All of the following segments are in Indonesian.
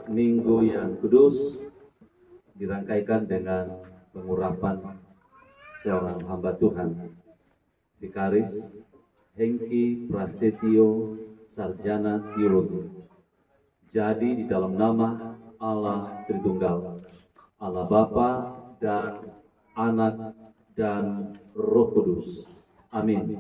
Minggu yang Kudus dirangkaikan dengan pengurapan seorang hamba Tuhan, Vikaris Hengki Prasetyo, Sarjana Teologi. Jadi di dalam nama Allah Tritunggal, Allah Bapa dan Anak dan Roh Kudus. Amin.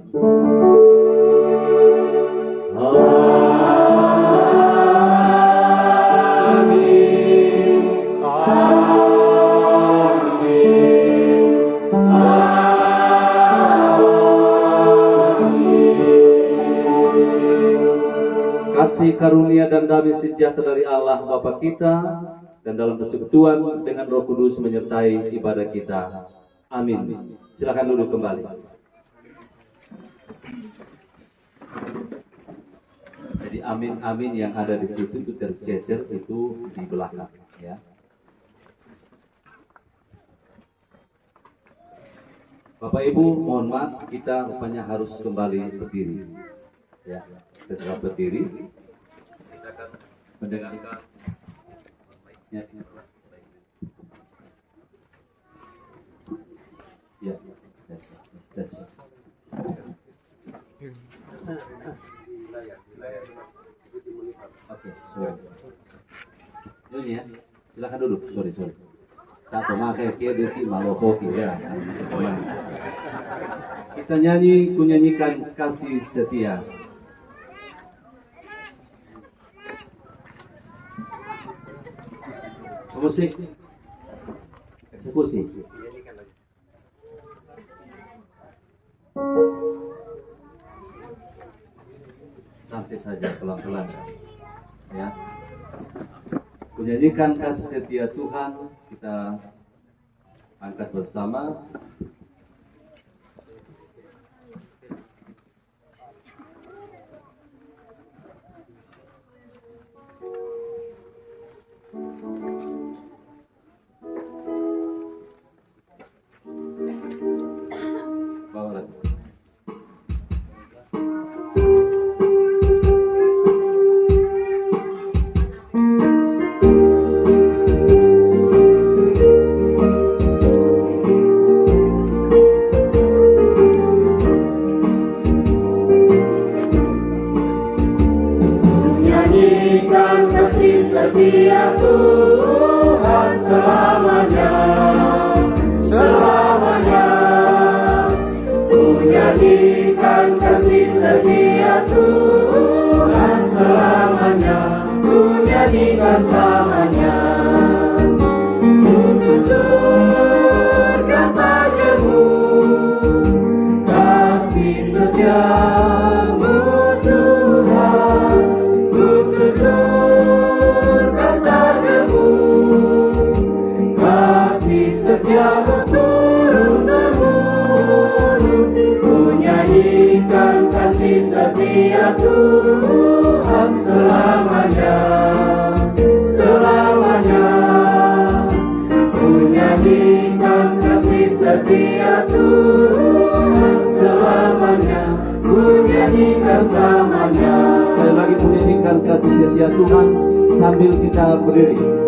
Kasih karunia dan damai sejahtera dari Allah Bapa kita dan dalam persekutuan dengan Roh Kudus menyertai ibadah kita. Amin. Silakan duduk kembali. Jadi amin yang ada di situ itu tercecer itu di belakang, ya. Bapak Ibu, mohon maaf, kita rupanya harus kembali berdiri. Ya, kita tetap berdiri. Kita akan mendengarkan baiknya. Ya, tes. Oke, sorry. Ini ya, silakan duduk. Sorry. Tak memakai kiri malu hoki ya. Kita kunyanyikan kasih setia. Musik eksekusi. Santai saja, pelan-pelan, ya. Menyanyikan kasih setia Tuhan, kita angkat bersama. Setia Tuhan selamanya, selamanya. Ku nyanyikan kasih setia Tuhan selamanya, ku nyanyikan selamanya. Ku tuturkan padamu kasih setiamu Tuhan, ku tuturkan setiamu turun-temurun. Ku nyanyikan kasih setia Tuhan selamanya, selamanya. Ku nyanyikan kasih setia Tuhan selamanya, ku nyanyikan selamanya. Sekali lagi menyanyikan kasih setia Tuhan sambil kita berdiri.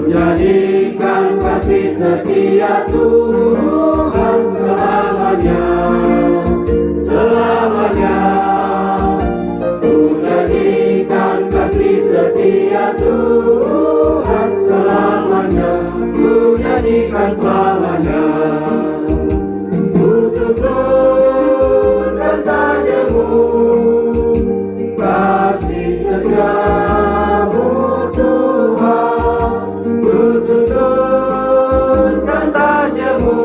Nyanyikan kasih setia Tuhan selamanya, selamanya. Ku nyanyikan kasih setia Tuhan selamanya, ku nyanyikan selamanya. Ku tuturkan padamu kasih setiamu Tuhan, ku tuturkan padamu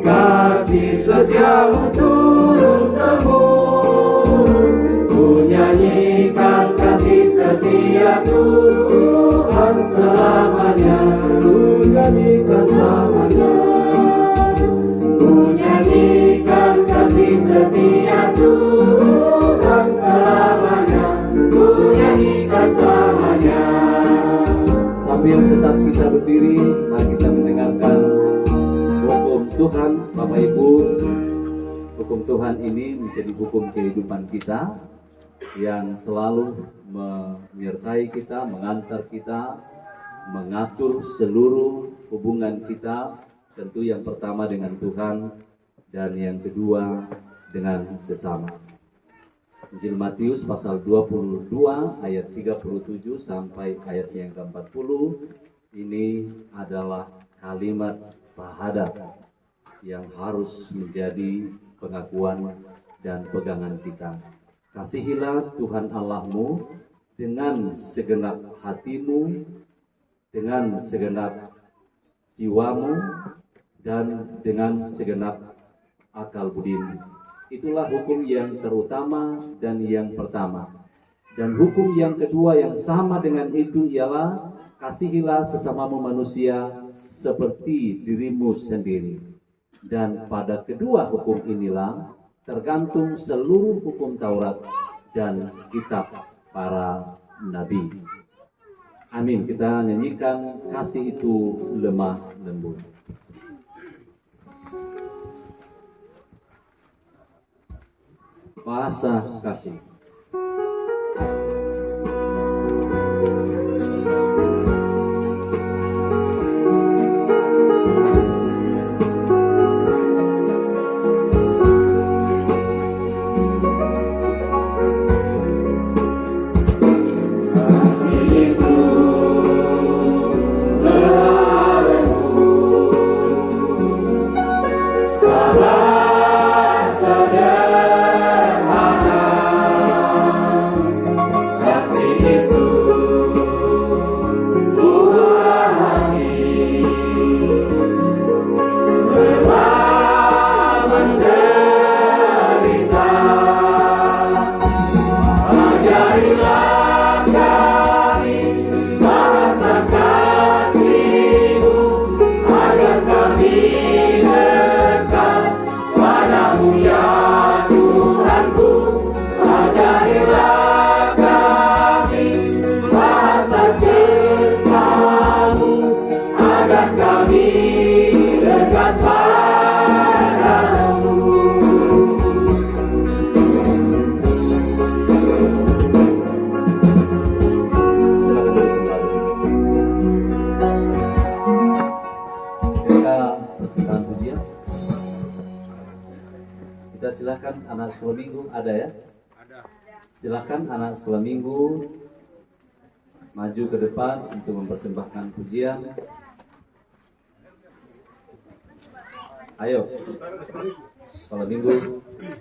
kasih setiamu turun-temurun. Ku nyanyikan kasih setia Tuhan selamanya, ku nyanyikan selamanya. Ku nyanyikan kasih setia Tuhan selamanya, ku nyanyikan selamanya. Sambil tetap kita berdiri, mari kita mendengarkan hukum Tuhan. Bapak Ibu, Hukum Tuhan ini menjadi hukum kehidupan kita yang selalu menyertai kita, mengantar kita, mengatur seluruh hubungan kita, tentu yang pertama dengan Tuhan dan yang kedua dengan sesama. Injil Matius pasal 22 ayat 37 sampai ayat yang ke-40 ini adalah kalimat syahadat yang harus menjadi pengakuan dan pegangan kita. Kasihilah Tuhan Allahmu dengan segenap hatimu, dengan segenap jiwamu, dan dengan segenap akal budimu. Itulah hukum yang terutama dan yang pertama. Dan hukum yang kedua yang sama dengan itu ialah kasihilah sesamamu manusia seperti dirimu sendiri. Dan pada kedua hukum inilah tergantung seluruh hukum Taurat dan kitab para nabi. Amin. Kita nyanyikan kasih itu lemah lembut. Bahasa kasih. Silakan anak sekolah minggu, ada ya? Ada. Silakan anak sekolah minggu maju ke depan untuk mempersembahkan pujian. Ayo, sekolah minggu. Sekolah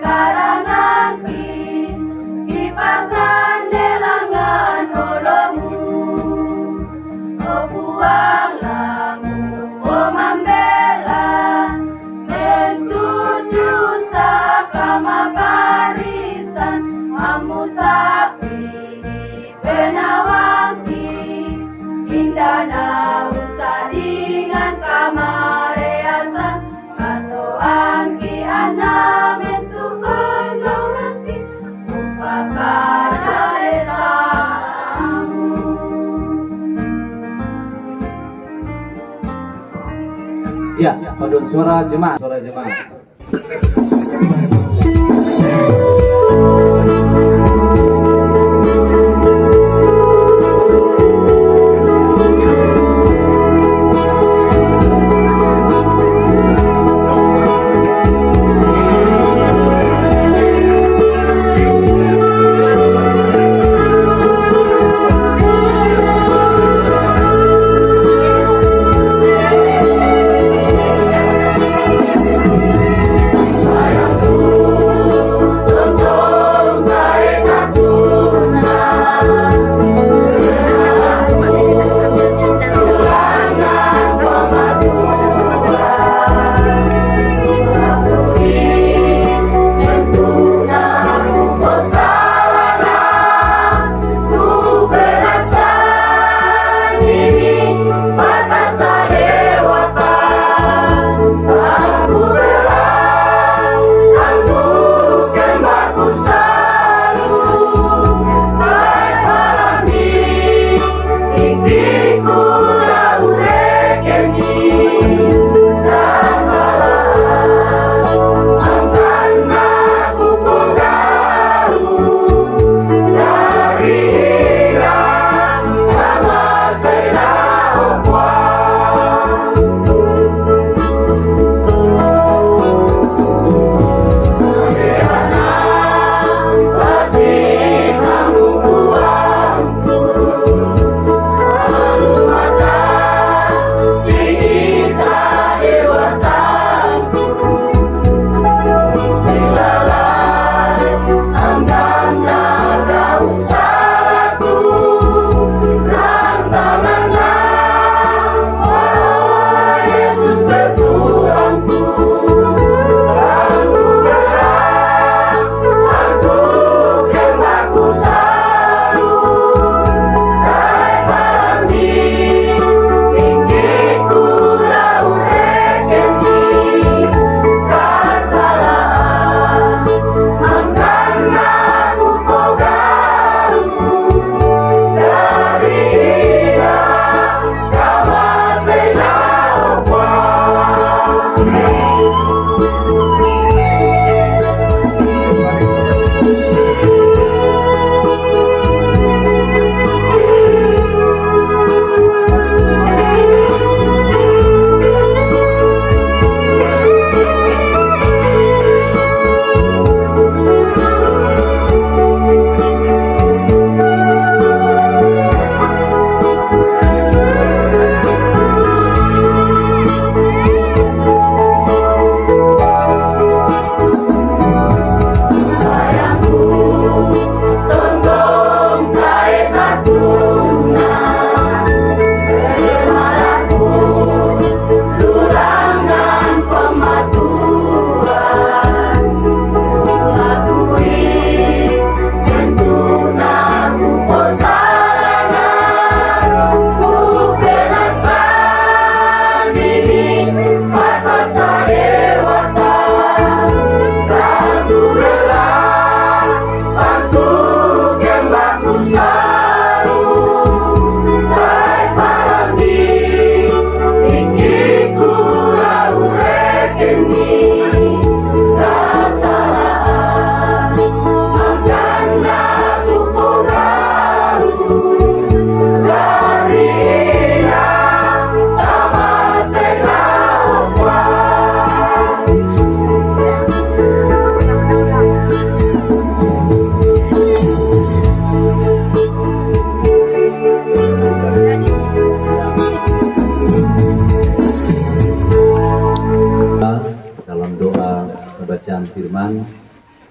karangan kipasan delangan nolomu o buang lamu o mambela mentu susah kama barisan amu sapi benawangki indana usah dengan kamareasa atau angki ana mentu pagawanki upakara etamu. Ya, padun suara jemaah, suara jemaah.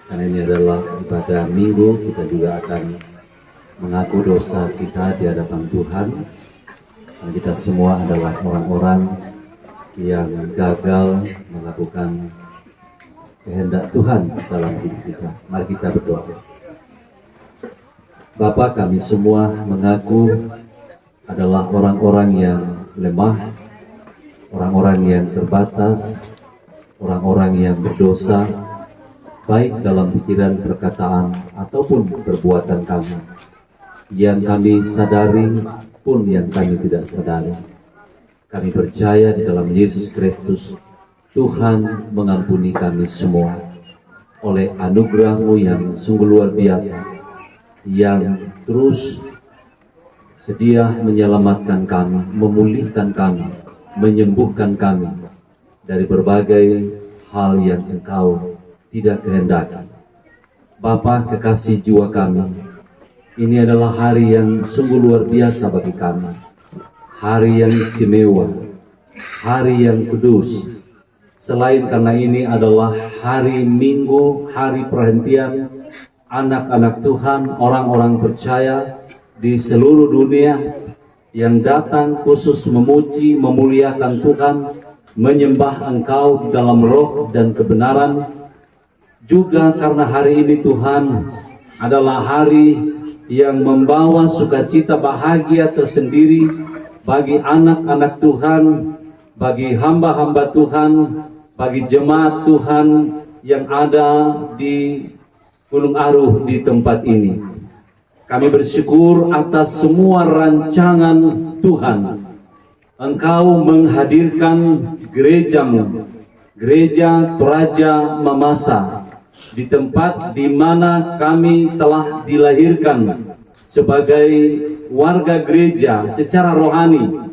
Karena ini adalah ibadah minggu, kita juga akan mengaku dosa kita di hadapan Tuhan. Dan kita semua adalah orang-orang yang gagal melakukan kehendak Tuhan dalam hidup kita. Mari kita berdoa. Bapa, kami semua mengaku adalah orang-orang yang lemah, orang-orang yang terbatas, orang-orang yang berdosa, baik dalam pikiran, perkataan, ataupun perbuatan kami, yang kami sadari pun yang kami tidak sadari. Kami percaya di dalam Yesus Kristus, Tuhan mengampuni kami semua oleh anugerah-Mu yang sungguh luar biasa, yang terus sedia menyelamatkan kami, memulihkan kami, menyembuhkan kami dari berbagai hal yang Engkau tidak kehendaki. Bapa, kekasih jiwa kami, ini adalah hari yang sungguh luar biasa bagi kami, hari yang istimewa, hari yang kudus. Selain karena ini adalah hari Minggu, hari perhentian anak-anak Tuhan, orang-orang percaya di seluruh dunia yang datang khusus memuji, memuliakan Tuhan, menyembah Engkau di dalam roh dan kebenaran. Juga karena hari ini Tuhan adalah hari yang membawa sukacita bahagia tersendiri bagi anak-anak Tuhan, bagi hamba-hamba Tuhan, bagi jemaat Tuhan yang ada di Gunung Aruh di tempat ini. Kami bersyukur atas semua rancangan Tuhan. Engkau menghadirkan gereja-Mu, Gereja Toraja Mamasa, di tempat di mana kami telah dilahirkan sebagai warga gereja secara rohani,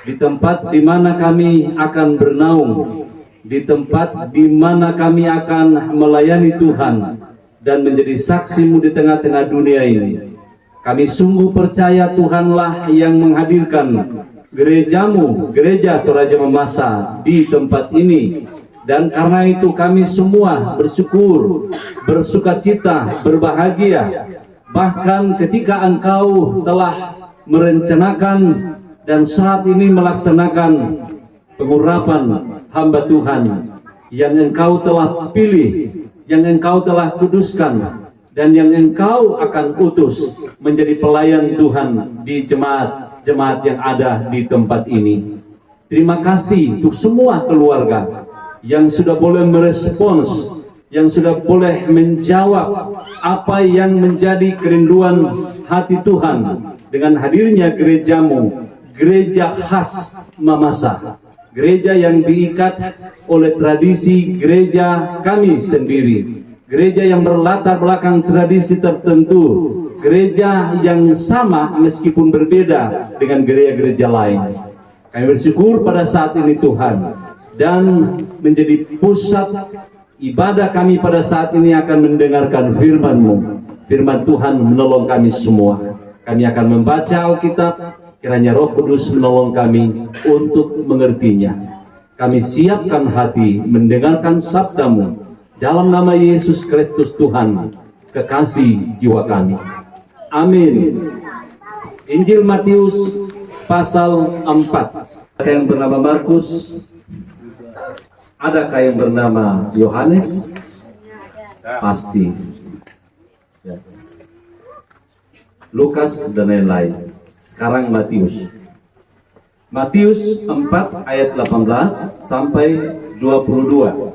di tempat di mana kami akan bernaung, di tempat di mana kami akan melayani Tuhan dan menjadi saksi-Mu di tengah-tengah dunia ini. Kami sungguh percaya Tuhanlah yang menghadirkan gereja-Mu, Gereja Toraja Mamasa di tempat ini. Dan karena itu kami semua bersyukur, bersukacita, berbahagia. Bahkan ketika Engkau telah merencanakan dan saat ini melaksanakan pengurapan hamba Tuhan yang Engkau telah pilih, yang Engkau telah kuduskan, dan yang Engkau akan utus menjadi pelayan Tuhan di jemaat-jemaat yang ada di tempat ini. Terima kasih untuk semua keluarga yang sudah boleh merespons, yang sudah boleh menjawab apa yang menjadi kerinduan hati Tuhan dengan hadirnya gereja-Mu, gereja khas Mamasa. Gereja yang diikat oleh tradisi gereja kami sendiri. Gereja yang berlatar belakang tradisi tertentu. Gereja yang sama meskipun berbeda dengan gereja-gereja lain. Kami bersyukur pada saat ini Tuhan. Dan menjadi pusat ibadah kami pada saat ini akan mendengarkan firman-Mu. Firman Tuhan menolong kami semua. Kami akan membaca Alkitab. Kiranya Roh Kudus menolong kami untuk mengertinya. Kami siapkan hati mendengarkan sabda-Mu dalam nama Yesus Kristus Tuhan, kekasih jiwa kami. Amin. Injil Matius pasal 4. Adakah yang bernama Markus? Adakah yang bernama Yohanes? Pasti. Lukas dan lain-lain. Sekarang Matius. Matius 4 ayat 18 sampai 22.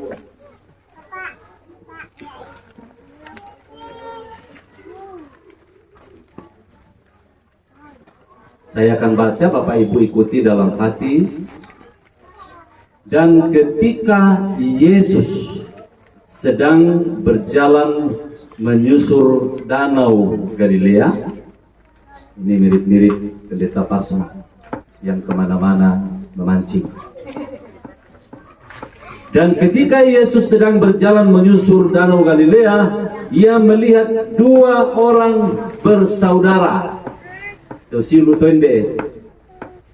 Saya akan baca, Bapak Ibu ikuti dalam hati. Dan ketika Yesus sedang berjalan menyusur danau Galilea, ini mirip-mirip pendeta Pasma yang kemana-mana memancing. Dan ketika Yesus sedang berjalan menyusur danau Galilea, ia melihat dua orang bersaudara.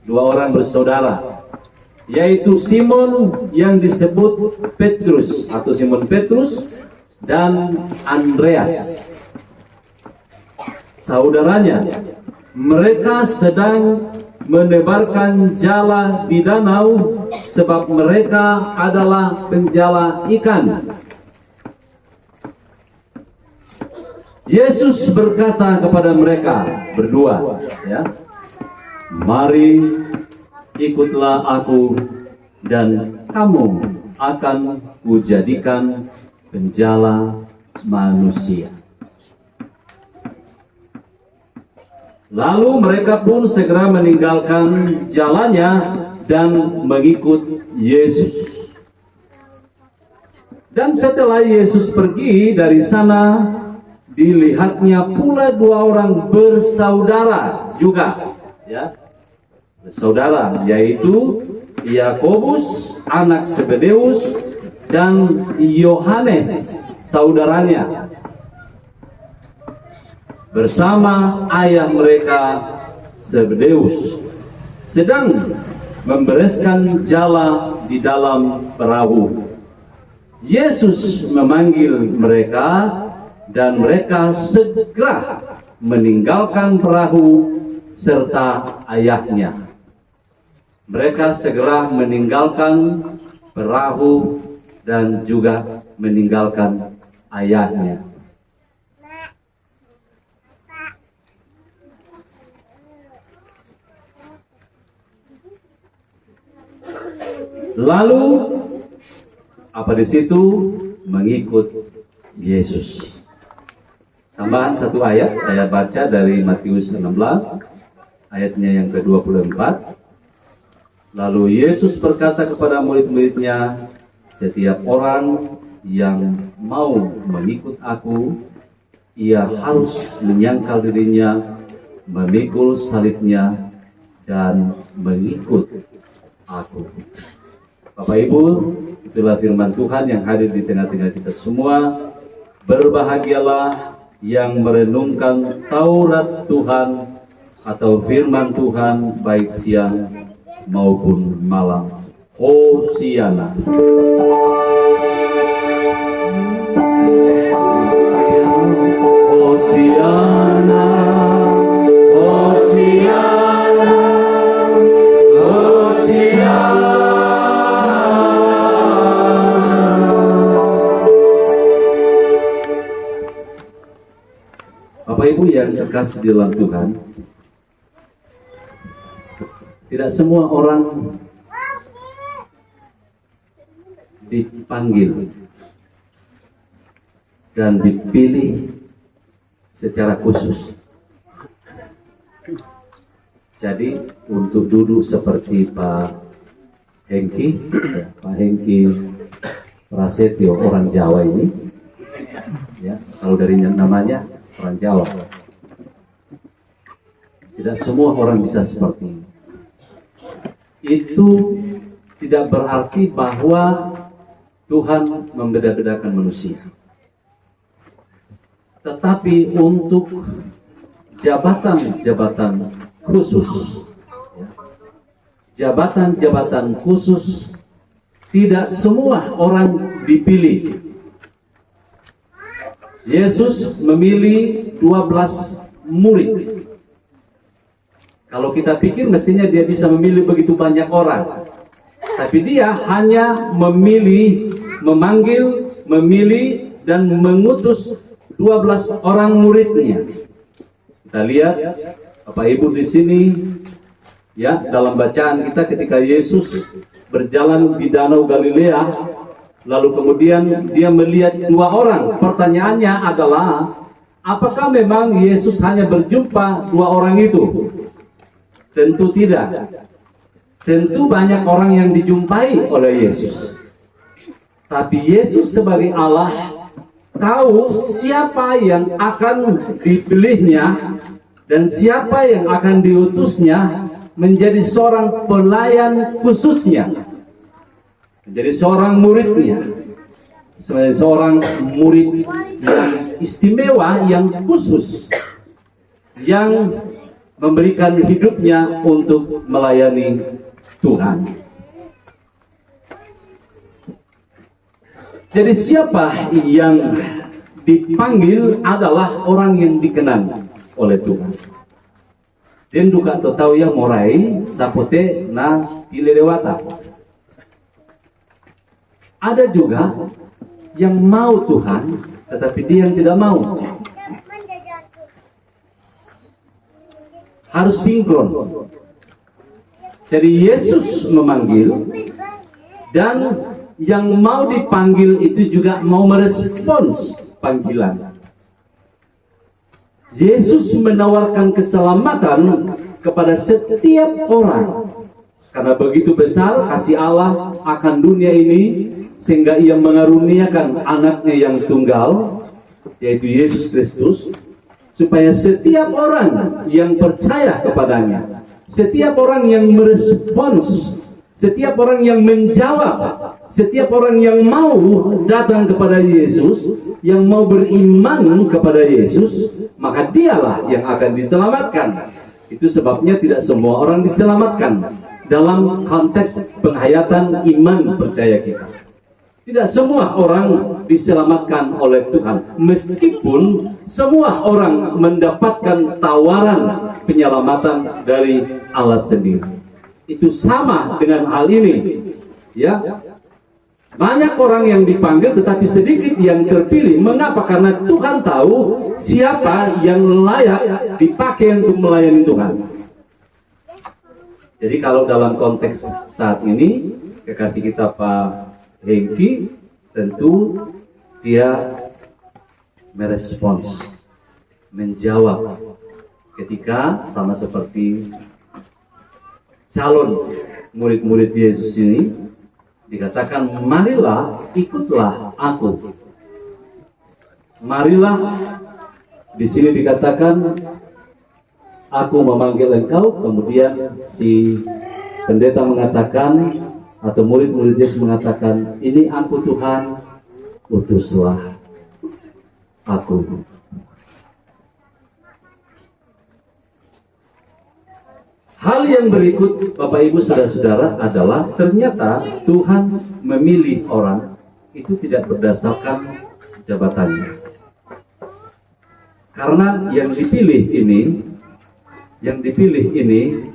Dua orang bersaudara, yaitu Simon yang disebut Petrus atau Simon Petrus dan Andreas, saudaranya. Mereka sedang menebarkan jala di danau sebab mereka adalah penjala ikan. Yesus berkata kepada mereka berdua, ya, mari ikutlah aku dan kamu akan kujadikan penjala manusia. Lalu mereka pun segera meninggalkan jalannya dan mengikut Yesus. Dan setelah Yesus pergi dari sana, dilihatnya pula dua orang bersaudara juga, ya, bersaudara, yaitu Yakobus anak Zebedeus dan Yohanes saudaranya, bersama ayah mereka Zebedeus sedang membereskan jala di dalam perahu. Yesus memanggil mereka dan mereka segera meninggalkan perahu serta ayahnya. Mereka segera meninggalkan perahu dan juga meninggalkan ayahnya. Lalu apa di situ? Mengikut Yesus. Tambahan satu ayat, saya baca dari Matius 16, ayatnya yang ke-24. Lalu Yesus berkata kepada murid-muridnya, setiap orang yang mau mengikut aku, ia harus menyangkal dirinya, memikul salibnya, dan mengikut aku. Bapak Ibu, itulah firman Tuhan yang hadir di tengah-tengah kita semua. Berbahagialah yang merenungkan Taurat Tuhan atau firman Tuhan baik siang maupun malam. Hosiana. Hosiana. Hosiana. Hosiana. Bapak Ibu yang terkasih di dalam Tuhan, tidak semua orang dipanggil dan dipilih secara khusus. Jadi untuk duduk seperti Pak Hengki Prasetyo, orang Jawa ini, ya, kalau dari namanya orang Jawa, tidak semua orang bisa seperti ini. Itu tidak berarti bahwa Tuhan membeda-bedakan manusia. Tetapi untuk jabatan-jabatan khusus, jabatan-jabatan khusus, tidak semua orang dipilih. Yesus memilih 12 murid. Kalau kita pikir mestinya dia bisa memilih begitu banyak orang. Tapi dia hanya memilih, memanggil, memilih, dan mengutus 12 orang muridnya. Kita lihat Bapak Ibu di sini, ya, dalam bacaan kita ketika Yesus berjalan di Danau Galilea, lalu kemudian dia melihat dua orang. Pertanyaannya adalah, apakah memang Yesus hanya berjumpa dua orang itu? Tentu tidak. Tentu banyak orang yang dijumpai oleh Yesus. Tapi Yesus sebagai Allah tahu siapa yang akan dipilihnya dan siapa yang akan diutusnya menjadi seorang pelayan khususnya, menjadi seorang muridnya, sebagai seorang murid yang istimewa, yang khusus, yang memberikan hidupnya untuk melayani Tuhan. Jadi siapa yang dipanggil adalah orang yang dikenal oleh Tuhan. Dan duka tahu yang morai sapote na pilelewata. Ada juga yang mau Tuhan, tetapi dia yang tidak mau. Harus sinkron. Jadi Yesus memanggil, dan yang mau dipanggil itu juga mau merespons panggilan. Yesus menawarkan keselamatan kepada setiap orang. Karena begitu besar kasih Allah akan dunia ini, sehingga ia mengaruniakan anaknya yang tunggal, yaitu Yesus Kristus, supaya setiap orang yang percaya kepadanya, setiap orang yang merespons, setiap orang yang menjawab, setiap orang yang mau datang kepada Yesus, yang mau beriman kepada Yesus, maka dialah yang akan diselamatkan. Itu sebabnya tidak semua orang diselamatkan dalam konteks penghayatan iman percaya kita. Tidak semua orang diselamatkan oleh Tuhan, meskipun semua orang mendapatkan tawaran penyelamatan dari Allah sendiri. Itu sama dengan hal ini, ya. Banyak orang yang dipanggil tetapi sedikit yang terpilih. Mengapa? Karena Tuhan tahu siapa yang layak dipakai untuk melayani Tuhan. Jadi kalau dalam konteks saat ini, kekasih kita Pak Hengki, tentu dia merespons, menjawab ketika sama seperti calon murid-murid Yesus ini dikatakan, marilah ikutlah aku. Marilah, di sini dikatakan, aku memanggil engkau. Kemudian si pendeta mengatakan, atau murid-murid Yesus mengatakan, ini aku Tuhan, utuslah aku. Hal yang berikut, Bapak Ibu Saudara-saudara, adalah ternyata Tuhan memilih orang itu tidak berdasarkan jabatannya. Karena yang dipilih ini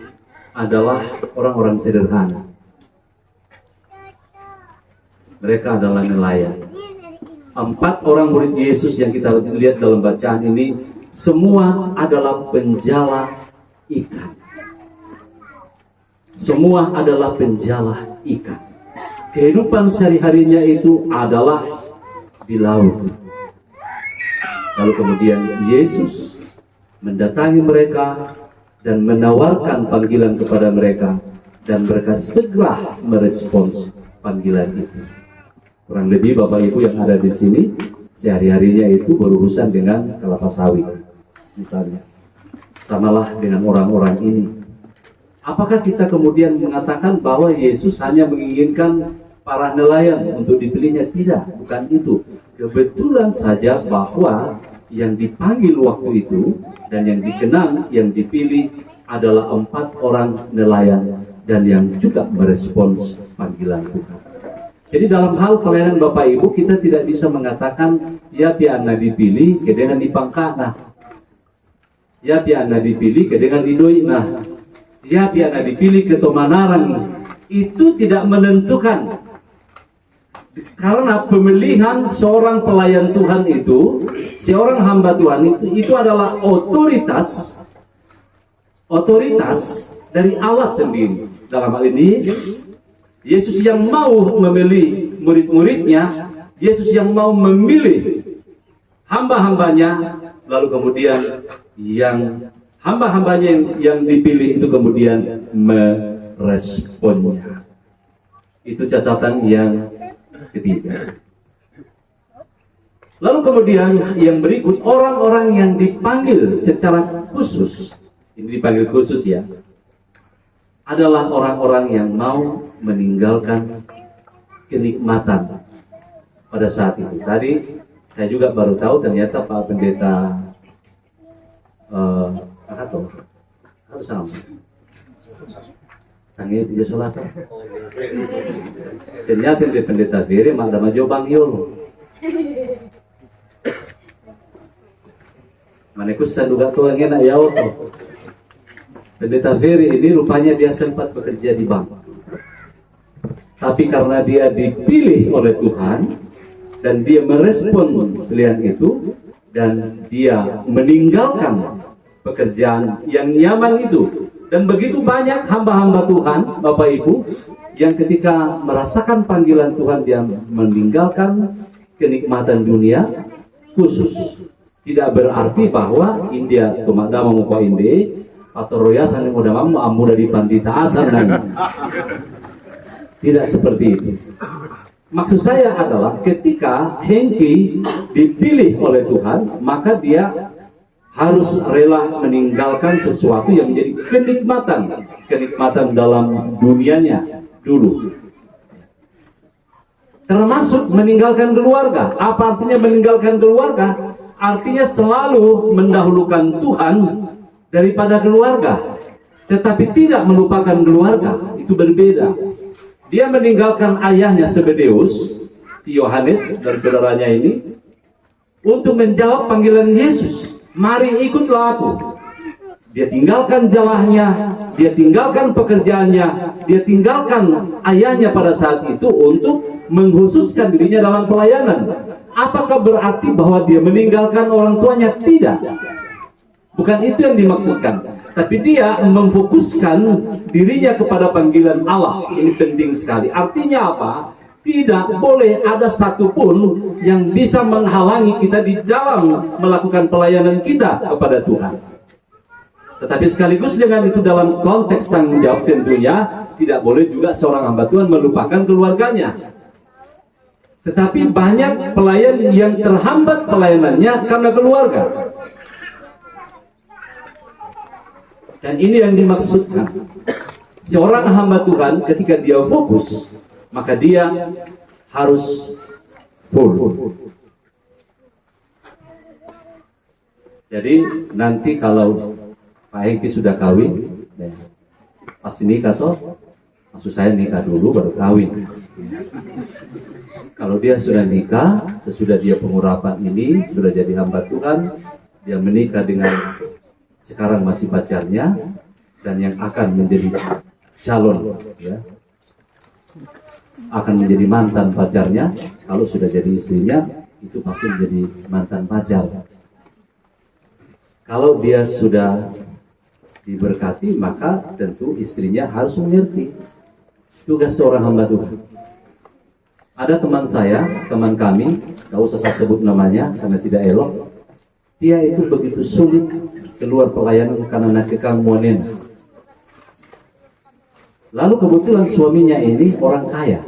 adalah orang-orang sederhana. Mereka adalah nelayan. 4 orang murid Yesus yang kita lihat dalam bacaan ini, semua adalah penjala ikan. Semua adalah penjala ikan. Kehidupan sehari-harinya itu adalah di laut. Lalu kemudian Yesus mendatangi mereka dan menawarkan panggilan kepada mereka, dan mereka segera merespons panggilan itu. Kurang lebih Bapak Ibu yang ada di sini, sehari-harinya itu berurusan dengan kelapa sawit, misalnya. Samalah dengan orang-orang ini. Apakah kita kemudian mengatakan bahwa Yesus hanya menginginkan para nelayan untuk dipilihnya? Tidak, bukan itu. Kebetulan saja bahwa yang dipanggil waktu itu dan yang dikenal, yang dipilih adalah 4 orang nelayan, dan yang juga merespons panggilan Tuhan. Jadi dalam hal pelayanan Bapak Ibu, kita tidak bisa mengatakan, ya piana dipilih, kedengan dipangka, nah. Ya piana dipilih, kedengan didoi, nah. Ya piana dipilih ke Tomanarang. Itu tidak menentukan. Karena pemilihan seorang pelayan Tuhan itu, seorang hamba Tuhan itu adalah otoritas dari Allah sendiri. Dalam hal ini Yesus yang mau memilih murid-muridnya, Yesus yang mau memilih hamba-hambanya, lalu kemudian yang hamba-hambanya yang dipilih itu kemudian meresponnya. Itu catatan yang ketiga. Lalu kemudian yang berikut, orang-orang yang dipanggil secara khusus, ini dipanggil khusus ya, adalah orang-orang yang mau meninggalkan kenikmatan pada saat itu. Tadi saya juga baru tahu ternyata Pak Pendeta harus sama tangi itu sholat. Ternyata di Pendeta Firi mak ada maju Bang Yul. Manekus sanduga tuan enak ya oto. Pendeta Ferry ini rupanya dia sempat bekerja di bank. Tapi karena dia dipilih oleh Tuhan dan dia merespon pilihan itu dan dia meninggalkan pekerjaan yang nyaman itu. Dan begitu banyak hamba-hamba Tuhan, Bapak Ibu, yang ketika merasakan panggilan Tuhan dia meninggalkan kenikmatan dunia khusus. Tidak berarti bahwa India tumadama muka Inde atau royasan yang udah mamu amuda di pandita asan dan tidak seperti itu. Maksud saya adalah ketika Hengki dipilih oleh Tuhan, maka dia harus rela meninggalkan sesuatu yang menjadi kenikmatan dalam dunianya dulu. Termasuk meninggalkan keluarga. Apa artinya meninggalkan keluarga? Artinya selalu mendahulukan Tuhan daripada keluarga, tetapi tidak melupakan keluarga. Itu berbeda. Dia meninggalkan ayahnya Zebedeus, si Yohanes dan saudaranya ini, untuk menjawab panggilan Yesus. Mari ikutlah aku. Dia tinggalkan jalahnya, dia tinggalkan pekerjaannya, dia tinggalkan ayahnya pada saat itu untuk mengkhususkan dirinya dalam pelayanan. Apakah berarti bahwa dia meninggalkan orang tuanya? Tidak. Bukan itu yang dimaksudkan. Tapi dia memfokuskan dirinya kepada panggilan Allah. Ini penting sekali. Artinya apa? Tidak boleh ada satupun yang bisa menghalangi kita di dalam melakukan pelayanan kita kepada Tuhan. Tetapi sekaligus dengan itu dalam konteks tanggung jawab tentunya tidak boleh juga seorang hamba Tuhan melupakan keluarganya. Tetapi banyak pelayan yang terhambat pelayanannya karena keluarga. Dan ini yang dimaksudkan. Seorang hamba Tuhan ketika dia fokus, maka dia harus full. Jadi nanti kalau Pak Hengki sudah kawin, pasti nikah toh. Maksud saya nikah dulu baru kawin. Kalau dia sudah nikah, sesudah dia pengurapan ini, sudah jadi hamba Tuhan, dia menikah dengan sekarang masih pacarnya dan yang akan menjadi calon, ya, akan menjadi mantan pacarnya. Kalau sudah jadi istrinya, itu pasti menjadi mantan pacar. Kalau dia sudah diberkati, maka tentu istrinya harus mengerti tugas seorang hamba Tuhan. Ada teman saya, teman kami, gak usah saya sebut namanya karena tidak elok. Dia itu begitu sulit keluar pelayanan karena nakekang monen. Lalu kebetulan suaminya ini orang kaya.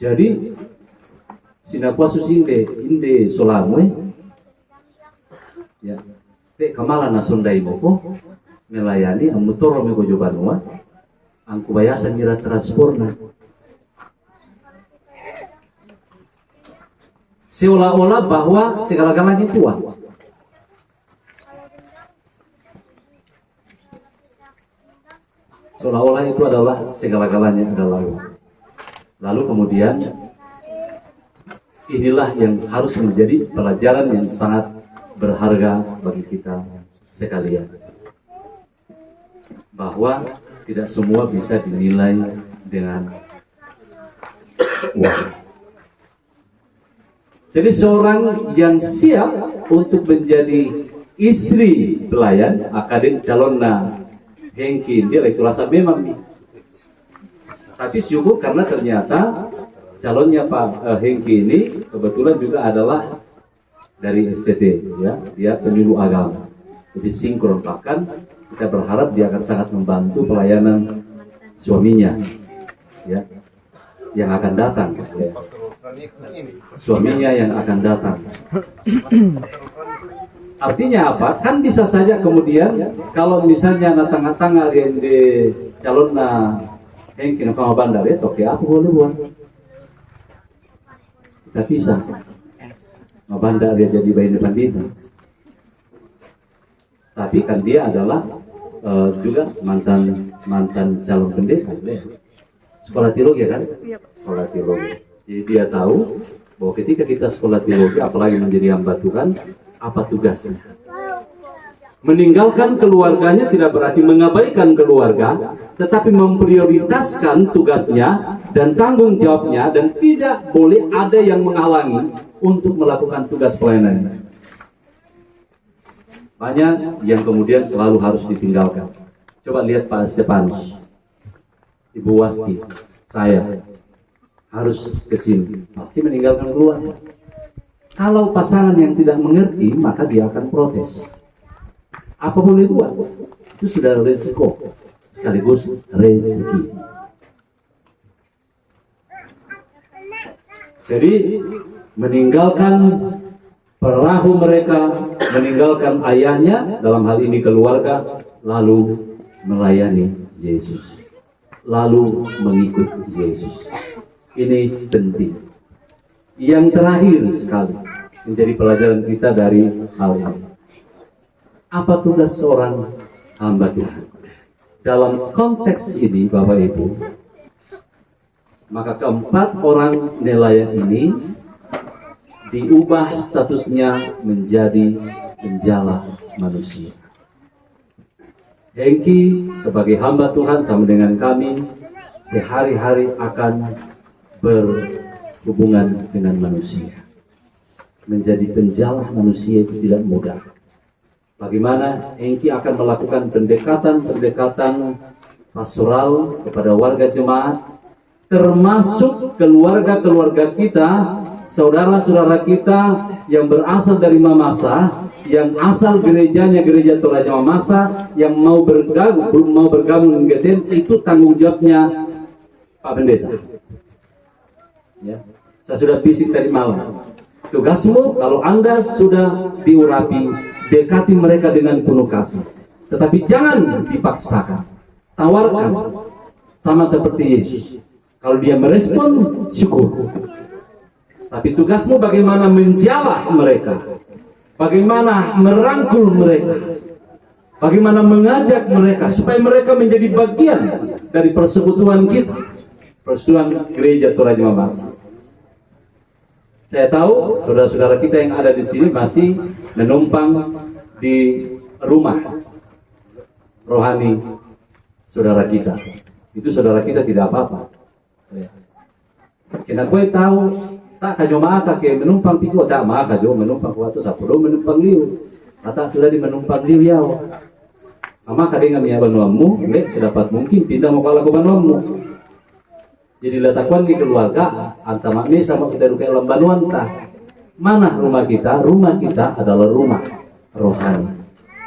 Jadi sinapuasus inde solamwe, ya, te kamala nasundai moko melayani amutoro meko jobanua. Angku bayasan jira transportna. Seolah-olah bahwa segala-galanya itu uang. Seolah-olah itu adalah segala-galanya adalah uang. Lalu kemudian inilah yang harus menjadi pelajaran yang sangat berharga bagi kita sekalian. Bahwa tidak semua bisa dinilai dengan uang. Jadi seorang yang siap untuk menjadi istri pelayan, akadin calonna Hengki, dia itu rasa memang nih. Tapi syukur karena ternyata calonnya Pak Hengki ini kebetulan juga adalah dari STT, ya, dia penyuluh agama. Jadi sinkron, bahkan kita berharap dia akan sangat membantu pelayanan suaminya, ya, yang akan datang, ya. Suaminya yang akan datang. Artinya apa? Kan bisa saja kemudian kalau misalnya na tengah-tengah di calon na Hengki na bandar itu, oke, aku boleh buat. Kita bisa. Bandar dia jadi bayi pandita. Tapi kan dia adalah juga mantan calon pendeta, sekolah teologi kan? Sekolah teologi. Jadi dia tahu bahwa ketika kita sekolah teologi, apalagi menjadi hamba Tuhan, apa tugasnya? Meninggalkan keluarganya tidak berarti mengabaikan keluarga, tetapi memprioritaskan tugasnya dan tanggung jawabnya, dan tidak boleh ada yang menghalangi untuk melakukan tugas pelayanannya. Banyak yang kemudian selalu harus ditinggalkan. Coba lihat Pak Stefanus, Ibu Wasti, saya harus ke sini, pasti meninggalkan keluarga. Kalau pasangan yang tidak mengerti, maka dia akan protes. Apa boleh buat? Itu sudah resiko, sekaligus rezeki. Jadi meninggalkan perahu mereka, meninggalkan ayahnya, dalam hal ini keluarga, lalu melayani Yesus, lalu mengikut Yesus. Ini penting. Yang terakhir sekali menjadi pelajaran kita dari hal ini. Apa tugas seorang hamba Tuhan? Dalam konteks ini Bapak Ibu, maka keempat orang nelayan ini diubah statusnya menjadi penjala manusia. Hengki sebagai hamba Tuhan sama dengan kami sehari-hari akan berhubungan dengan manusia. Menjadi penjala manusia itu tidak mudah. Bagaimana Hengki akan melakukan pendekatan pastoral kepada warga jemaat, termasuk keluarga-keluarga kita, saudara-saudara kita yang berasal dari Mamasa, yang asal gerejanya gereja Toraja Mamasa, yang mau bergabung dengan GTM, itu tanggung jawabnya Pak Pendeta. Ya, saya sudah bisik tadi malam. Tugasmu kalau Anda sudah diurapi, dekati mereka dengan penuh kasih. Tetapi jangan dipaksakan. Tawarkan. Sama seperti Yesus. Kalau dia merespon, syukur. Tapi tugasmu bagaimana menjala mereka. Bagaimana merangkul mereka. Bagaimana mengajak mereka supaya mereka menjadi bagian dari persekutuan kita. Persekutuan Gereja Toraja Mamasa. Saya tahu saudara-saudara kita yang ada di sini masih menumpang di rumah rohani saudara kita. Itu saudara kita tidak apa-apa. Kena kau tahu tak kajo maka ke menumpang piku tak maka jo menumpang waktu sapuro menumpang liu. Kata sudah di menumpang liu yau. Maka dengan miabanuamu, lek sedapat mungkin pindah mau kalah ke banuamu. Jadi letakkan di keluarga antara makni sama kita dukai lembanuan tak. Mana rumah kita? Rumah kita adalah rumah rohani.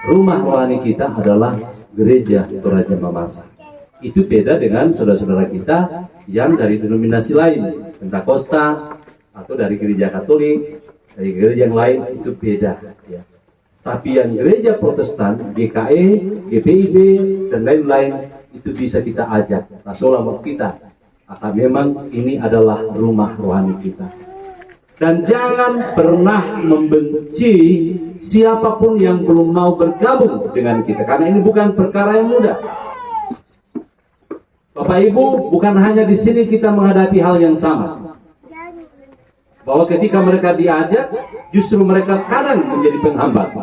Rumah rohani kita adalah gereja Toraja Mamasa. Itu beda dengan saudara-saudara kita yang dari denominasi lain, Pentakosta atau dari gereja Katolik, dari gereja yang lain, itu beda. Ya. Tapi yang gereja Protestan, GKE, GPIB dan lain-lain itu bisa kita ajak. Rasulullah kita. Maka memang ini adalah rumah rohani kita. Dan jangan pernah membenci siapapun yang belum mau bergabung dengan kita. Karena ini bukan perkara yang mudah. Bapak Ibu, bukan hanya di sini kita menghadapi hal yang sama. Bahwa ketika mereka diajak, justru mereka kadang menjadi penghambat.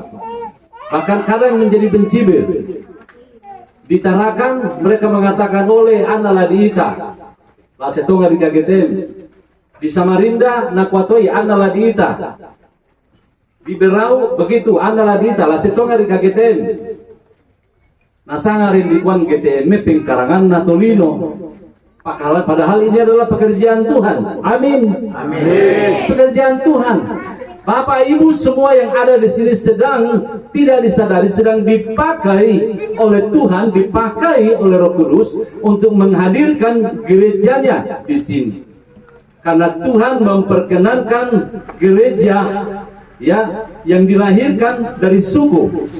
Bahkan kadang menjadi pencibir. Ditarakan, mereka mengatakan oleh Anala diita. La setonga di KGTM. Di Samarinda nakwatoi Anala diita. Di Berau begitu Anala diita. La setonga di KGTM. Nasangarin di kuan GTM pengkarangan Natolino. Padahal ini adalah pekerjaan Tuhan. Amin. Amin. Pekerjaan Tuhan. Bapak Ibu semua yang ada di sini sedang tidak disadari sedang dipakai oleh Tuhan, dipakai oleh Roh Kudus untuk menghadirkan gerejanya di sini. Karena Tuhan memperkenankan gereja ya yang dilahirkan dari suku.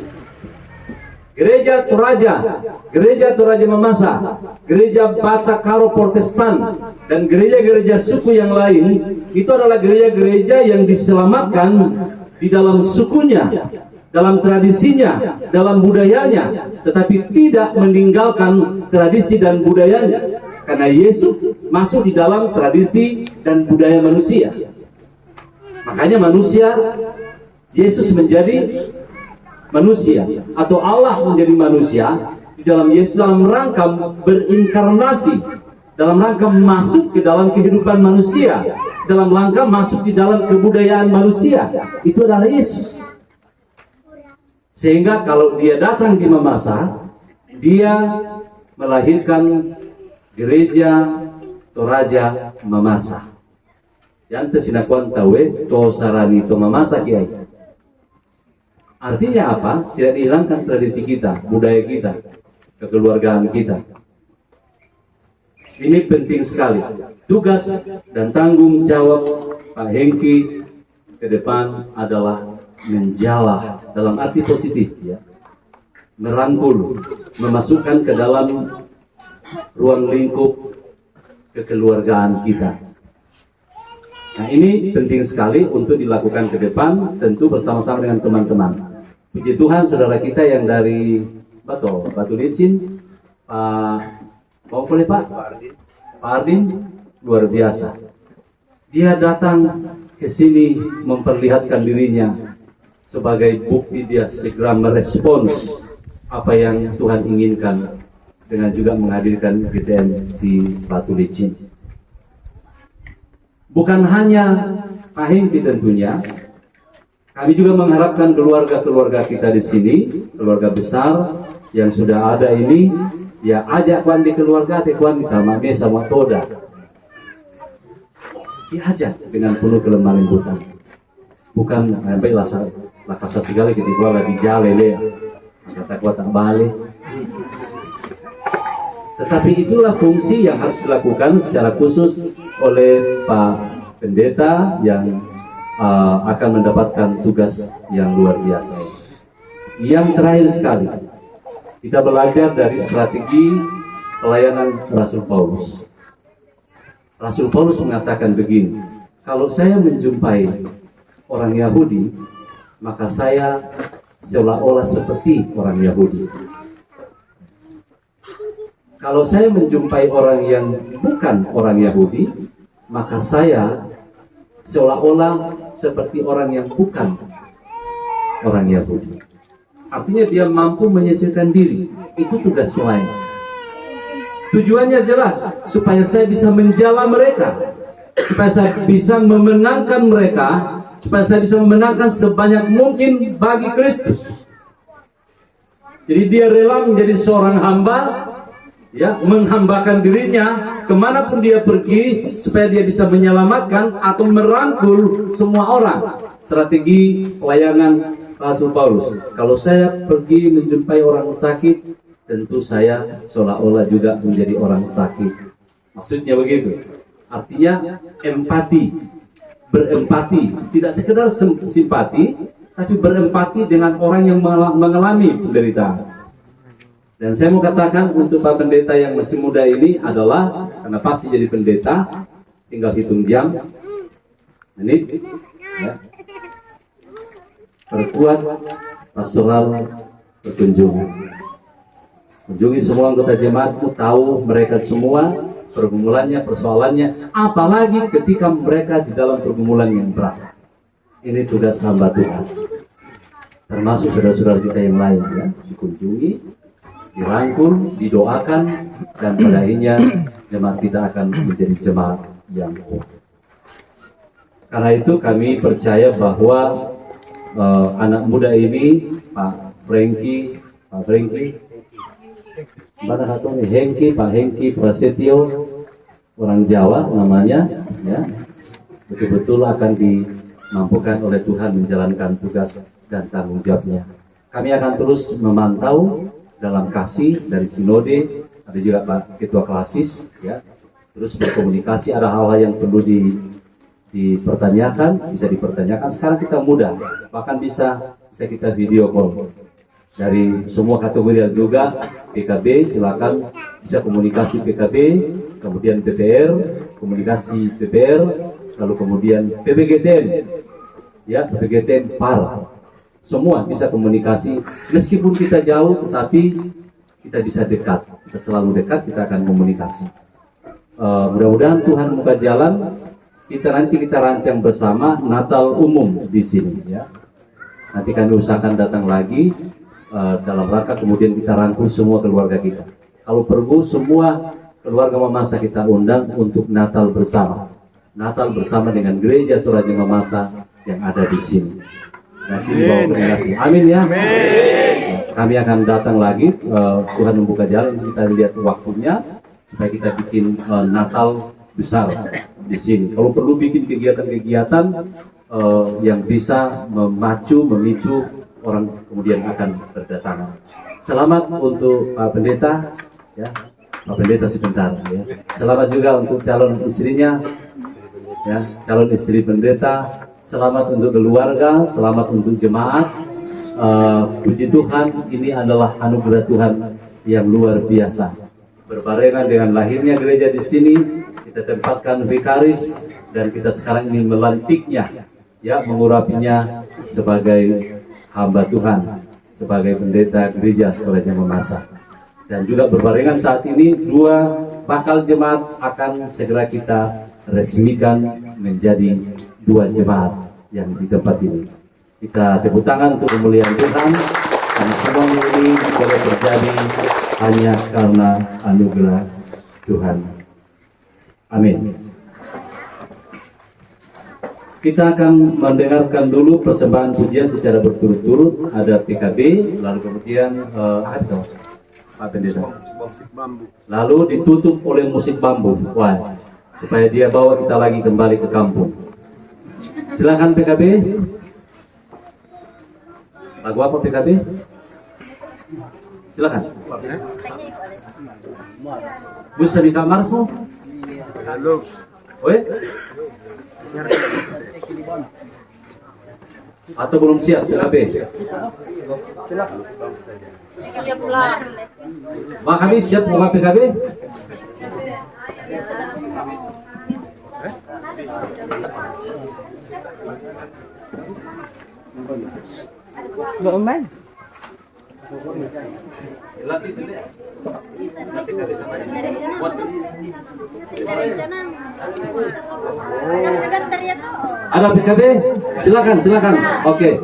Gereja Toraja Mamasa, gereja Batak Karo Protestan, dan gereja-gereja suku yang lain, itu adalah gereja-gereja yang diselamatkan di dalam sukunya, dalam tradisinya, dalam budayanya, tetapi tidak meninggalkan tradisi dan budayanya. Karena Yesus masuk di dalam tradisi dan budaya manusia. Makanya manusia, Yesus menjadi manusia atau Allah menjadi manusia di dalam Yesus dalam rangka berinkarnasi, dalam rangka masuk ke dalam kehidupan manusia, dalam rangka masuk di dalam kebudayaan manusia. Itu adalah Yesus. Sehingga kalau dia datang di Mamasa, dia melahirkan gereja Toraja Mamasa. Yang tesinakuan tawe to sarani to Mamasa kiai. Artinya apa? Tidak dihilangkan tradisi kita, budaya kita, kekeluargaan kita. Ini penting sekali. Tugas dan tanggung jawab Pak Hengki ke depan adalah menjala dalam arti positif, ya, merangkul, memasukkan ke dalam ruang lingkup kekeluargaan kita. Nah, ini penting sekali untuk dilakukan ke depan, tentu bersama-sama dengan teman-teman. Puji Tuhan, saudara kita yang dari Batu Licin, Pak Ardin, luar biasa. Dia datang ke sini memperlihatkan dirinya sebagai bukti dia segera merespons apa yang Tuhan inginkan dengan juga menghadirkan GTM di Batu Licin. Bukan hanya Pak Hengki tentunya, kami juga mengharapkan keluarga-keluarga kita di sini, keluarga besar yang sudah ada ini, ya ajak kuan di keluarga, kuan di tamame sama toda. Diajak dengan penuh kelemah lembutan. Bukan sampai lakasa segala ketika lagi jalele, kata kuat tak balik. Tetapi itulah fungsi yang harus dilakukan secara khusus oleh Pak Pendeta yang akan mendapatkan tugas yang luar biasa. Yang terakhir sekali, kita belajar dari strategi pelayanan Rasul Paulus. Rasul Paulus mengatakan begini, kalau saya menjumpai orang Yahudi, maka saya seolah-olah seperti orang Yahudi. Kalau saya menjumpai orang yang bukan orang Yahudi, maka saya seolah-olah seperti orang yang bukan orang Yahudi. Artinya dia mampu menyisirkan diri. Itu tugas pelayan. Tujuannya jelas, supaya saya bisa menjala mereka, supaya saya bisa memenangkan mereka, supaya saya bisa memenangkan sebanyak mungkin bagi Kristus. Jadi dia rela menjadi seorang hamba, ya, menghambakan dirinya kemanapun dia pergi supaya dia bisa menyelamatkan atau merangkul semua orang. Strategi pelayanan Rasul Paulus. Kalau saya pergi menjumpai orang sakit, tentu saya seolah-olah juga menjadi orang sakit. Maksudnya begitu. Artinya empati, berempati, tidak sekedar simpati, tapi berempati dengan orang yang mengalami penderitaan. Dan saya mau katakan untuk Pak Pendeta yang masih muda ini adalah, karena pasti jadi pendeta, tinggal hitung jam, menit, ya. Perkuat pastoral berkunjung. Kunjungi semua anggota jemaatmu, tahu mereka semua pergumulannya, persoalannya, apalagi ketika mereka di dalam pergumulan yang berat. Ini tugas hamba Tuhan. Termasuk saudara-saudara kita yang lain, ya, dikunjungi, dirangkul, didoakan, dan pada akhirnya jemaat kita akan menjadi jemaat yang kuat. Karena itu kami percaya bahwa anak muda ini, Pak Hengki, Pak Hengki Prasetyo, orang Jawa namanya, ya, betul-betul akan dimampukan oleh Tuhan menjalankan tugas dan tanggung jawabnya. Kami akan terus memantau dalam kasih dari sinode, ada juga Pak Ketua Klasis, ya, terus berkomunikasi, ada hal-hal yang perlu dipertanyakan, bisa dipertanyakan. Sekarang kita mudah, bahkan bisa kita video call dari semua kategori. Juga PKB, silakan bisa komunikasi PKB, kemudian PPR, komunikasi PPR, lalu kemudian PBGTN, ya, PBGTN PAR, semua bisa komunikasi. Meskipun kita jauh, tetapi kita bisa dekat, kita selalu dekat, kita akan komunikasi. Mudah-mudahan Tuhan buka jalan kita rancang bersama Natal umum di sini ya. Nanti kami usahakan datang lagi dalam rangka kemudian kita rangkul semua keluarga kita. Kalau perlu semua keluarga Mamasa kita undang untuk Natal bersama. Natal bersama dengan gereja Toraja Mamasa yang ada di sini. Nanti dibawa generasi. Amin ya. Kami akan datang lagi. Tuhan membuka jalan. Kita lihat waktunya supaya kita bikin Natal besar di sini. Kalau perlu bikin kegiatan-kegiatan yang bisa memicu orang kemudian akan berdatangan. Selamat untuk Pak Pendeta, ya, Pak Pendeta sebentar. Ya. Selamat juga untuk calon istrinya, ya, calon istri pendeta. Selamat untuk keluarga, selamat untuk jemaat. Puji Tuhan, ini adalah anugerah Tuhan yang luar biasa. Berbarengan dengan lahirnya gereja di sini, kita tempatkan vikaris dan kita sekarang ini melantiknya, ya, mengurapinya sebagai hamba Tuhan, sebagai pendeta gereja Toraja Mamasa. Dan juga berbarengan saat ini 2 bakal jemaat akan segera kita resmikan menjadi 2 jemaat yang di tempat ini. Kita tepuk tangan untuk kemuliaan Tuhan, karena semuanya ini boleh terjadi hanya karena anugerah Tuhan. Amin. Kita akan mendengarkan dulu persembahan pujian secara berturut-turut. Ada PKB, lalu kemudian apa pendeta? Lalu ditutup oleh musik bambu. Wah, supaya dia bawa kita lagi kembali ke kampung. Silakan PKB. Lagu apa PKB? Silakan. Bisa di kamar semua? Oi? Atau belum siap PKB? Siap lah. Mak kami siap sama PKB? Gak main. Ada PKB? Silakan, silakan. Oke.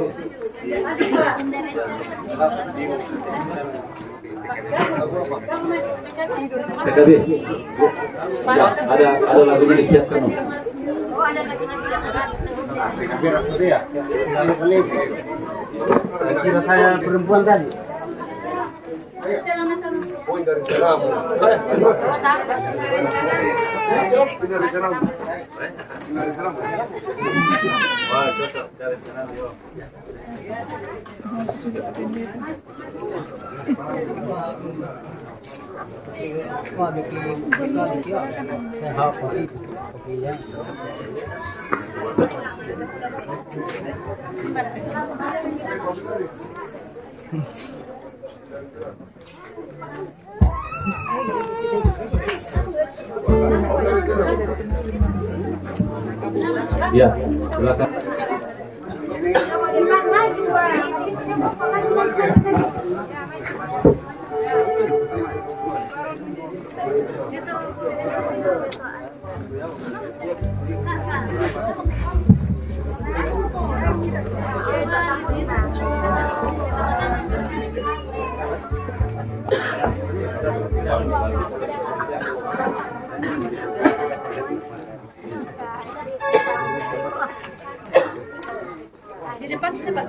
PKB. Ya, ada lagunya disiapkan. Oh, ada lagunya disiapkan. PKB itu ya, kali-kali. Saya kira saya perempuan tadi. Poin dari jalan. Dari jalan. Wah, cocok dari jalan yo. Wah, bikin saya hafal itu. Oke ya. Ya, silakan. Di depan sini, Pak.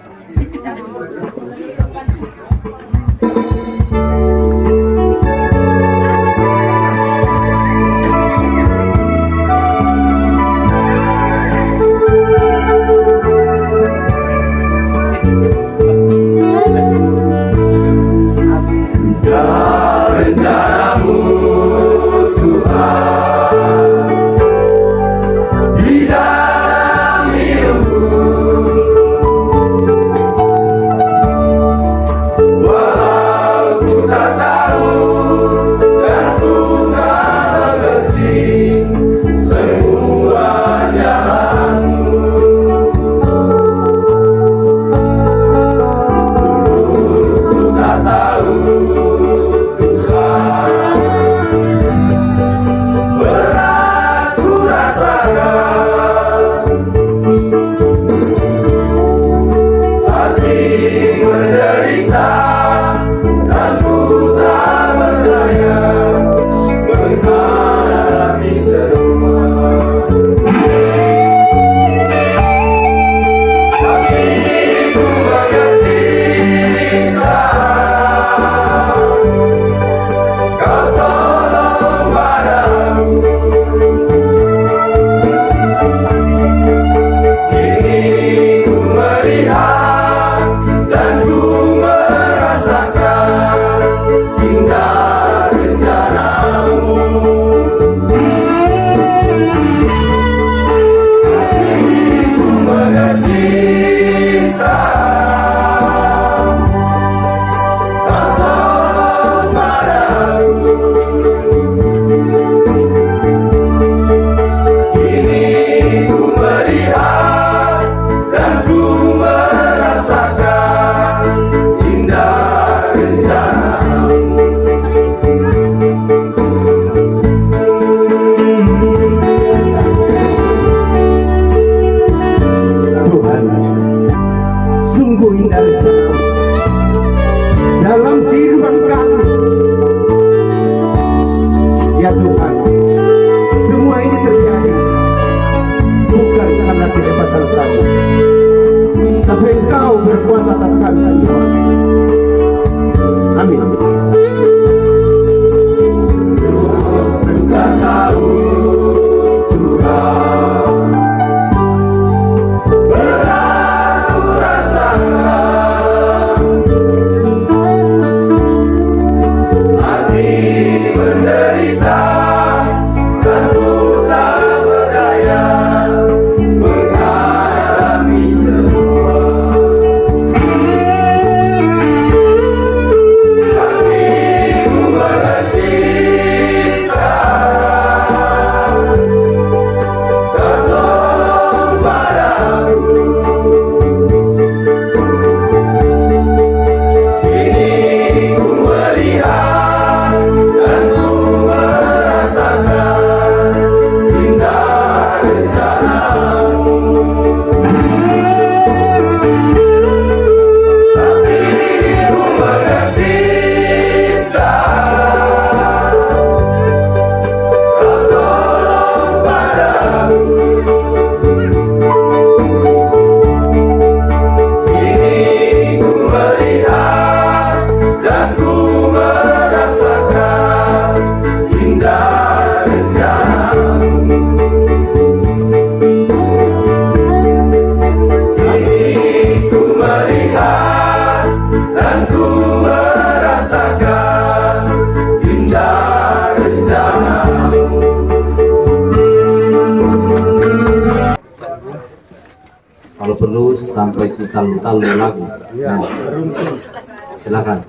Kalau perlu sampai setal-tal lagu. Nah, silakan.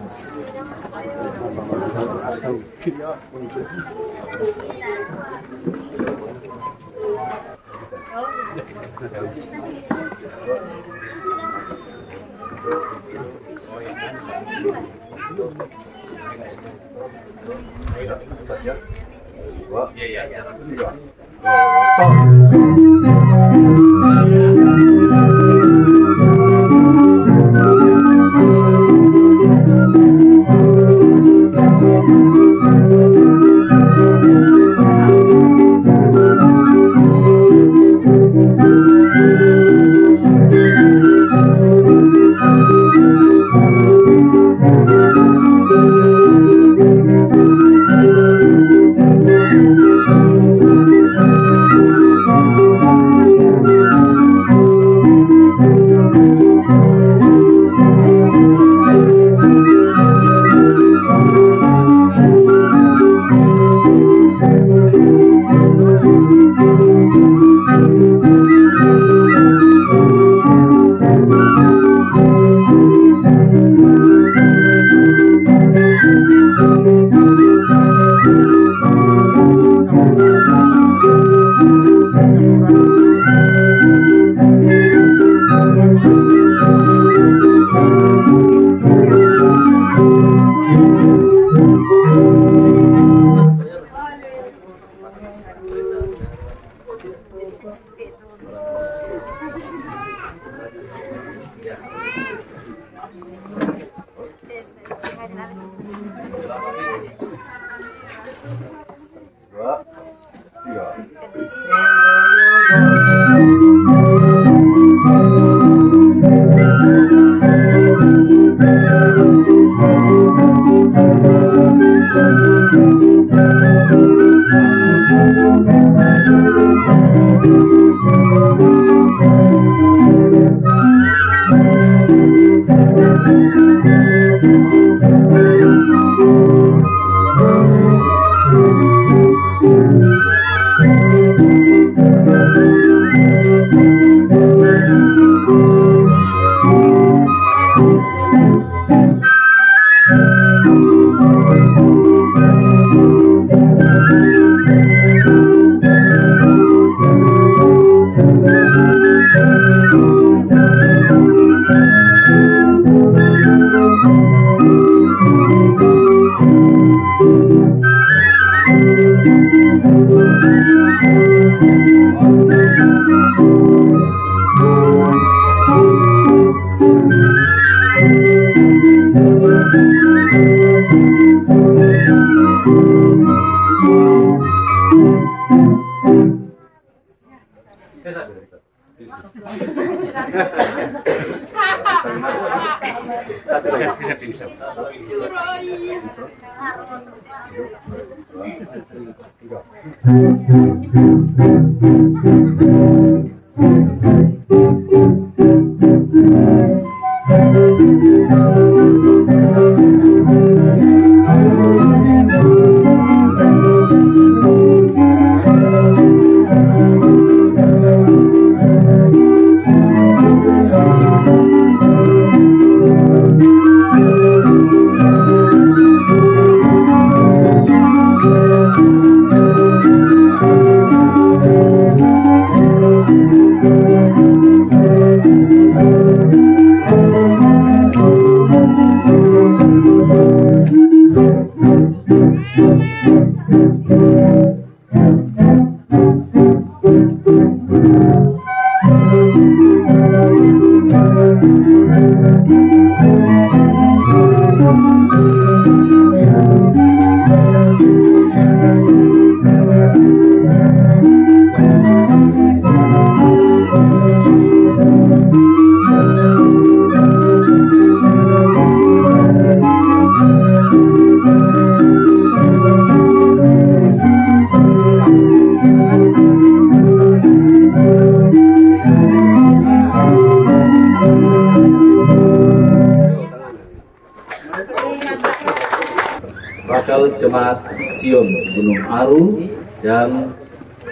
Bakal Jemaat Sion Gunung Aru dan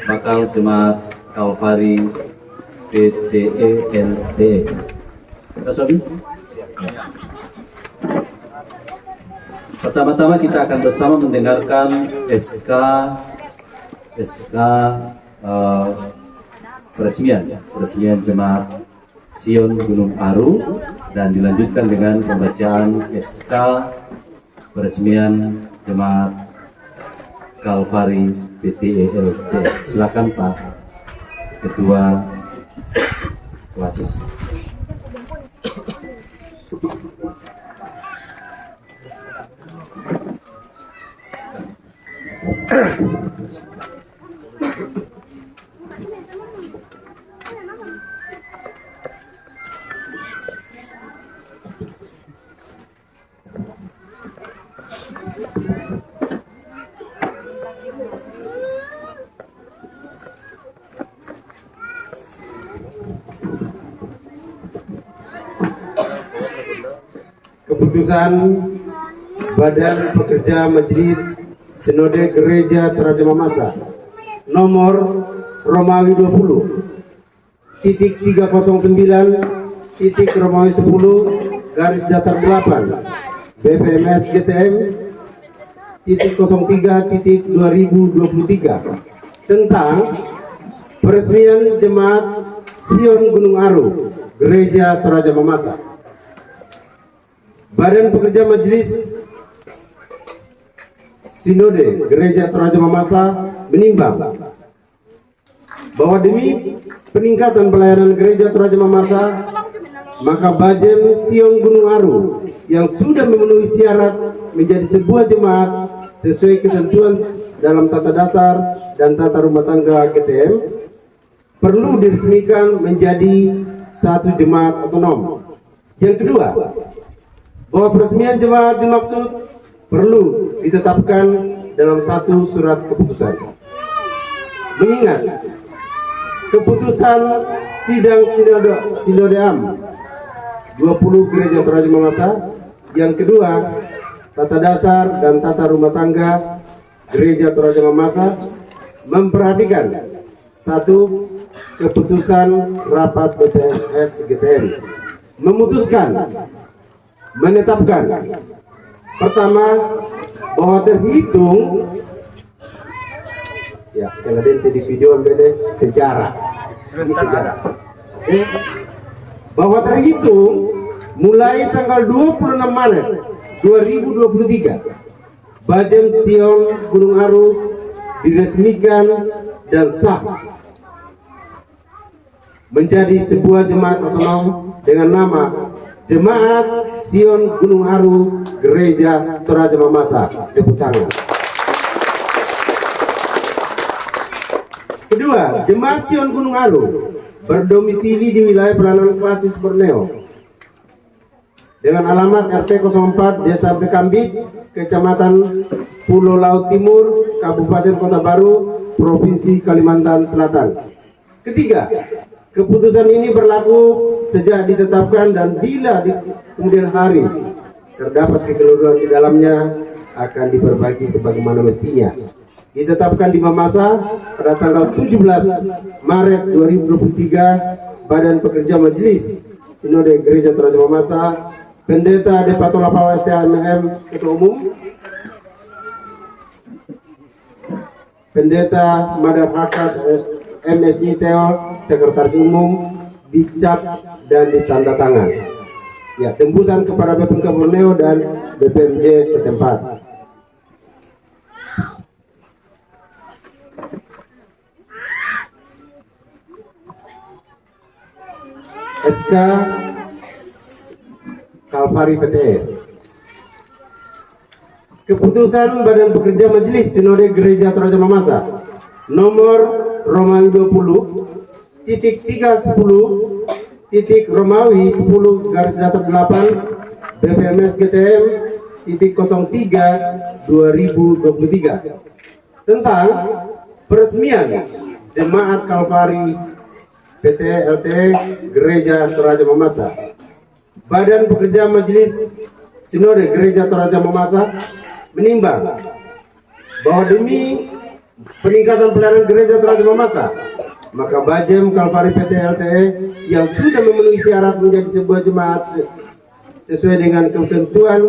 Bakal Jemaat Kalvari PTE LTE. Pak Sobi? Pertama-tama kita akan bersama mendengarkan SK peresmian Jemaat Sion Gunung Aru dan dilanjutkan dengan pembacaan SK peresmian Jemaat Kalvari PTE LTE. Silakan Pak Ketua Wasis. Keputusan Badan Pekerja Majelis Sinode Gereja Toraja Mamasa nomor Romawi 20 titik Romawi 10 garis datar 8 BPMS GTM titik 03 titik 2023 tentang peresmian Jemaat Sion Gunung Aru Gereja Toraja Mamasa. Badan Pekerja Majelis Sinode Gereja Toraja Mamasa menimbang bahwa demi peningkatan pelayanan Gereja Toraja Mamasa, maka Bajem Sion Gunung Aru yang sudah memenuhi syarat menjadi sebuah jemaat sesuai ketentuan dalam tata dasar dan tata rumah tangga GTM perlu diresmikan menjadi satu jemaat otonom. Yang kedua, bahwa peresmian jemaat dimaksud perlu ditetapkan dalam satu surat keputusan. Mengingat keputusan sidang Sinode Am 20 Gereja Toraja Mamasa, yang kedua tata dasar dan tata rumah tangga Gereja Toraja Mamasa memperhatikan satu, keputusan rapat BPMS GTM memutuskan menetapkan pertama bahwa terhitung ya kalau di video beda sejarah ini sejarah bahwa terhitung mulai tanggal 26 Maret 2023 Bajem Sion Gunung Aru diresmikan dan sah menjadi sebuah jemaat otonom dengan nama Jemaat Sion Gunung Aru Gereja Toraja Mamasa. Tepuk tangan. Kedua, Jemaat Sion Gunung Aru berdomisili di wilayah Pelanan Klasis Borneo dengan alamat RT 04 Desa Bekambit, Kecamatan Pulau Laut Timur, Kabupaten Kota Baru, Provinsi Kalimantan Selatan. Ketiga, keputusan ini berlaku sejak ditetapkan dan bila di kemudian hari terdapat kekeliruan di dalamnya akan diperbaiki sebagaimana mestinya. Ditetapkan di masa pada tanggal 17 Maret 2023, Badan Pekerja Majelis Sinode Gereja Toraja Mamasa, Pendeta Depato Lapau STMM Ketua Umum, Pendeta Madar Hakat MSI Teo Sekretaris Umum, dicap dan ditanda tangan. Ya, tembusan kepada BPMK Borneo dan BPMJ setempat. SK Kalvari PTE. Keputusan Badan Pekerja Majelis Sinode Gereja Toraja Mamasa nomor Romawi 20 titik 310 titik Romawi 10 garis datar 8 BPMS GTM titik 03 2023 tentang peresmian Jemaat Kalvari PT LT Gereja Toraja Mamasa. Badan Pekerja Majelis Sinode Gereja Toraja Mamasa menimbang bahwa demi peningkatan pelayanan Gereja Toraja Mamasa, maka Bajem Kalvari PT LTE yang sudah memenuhi syarat menjadi sebuah jemaat sesuai dengan ketentuan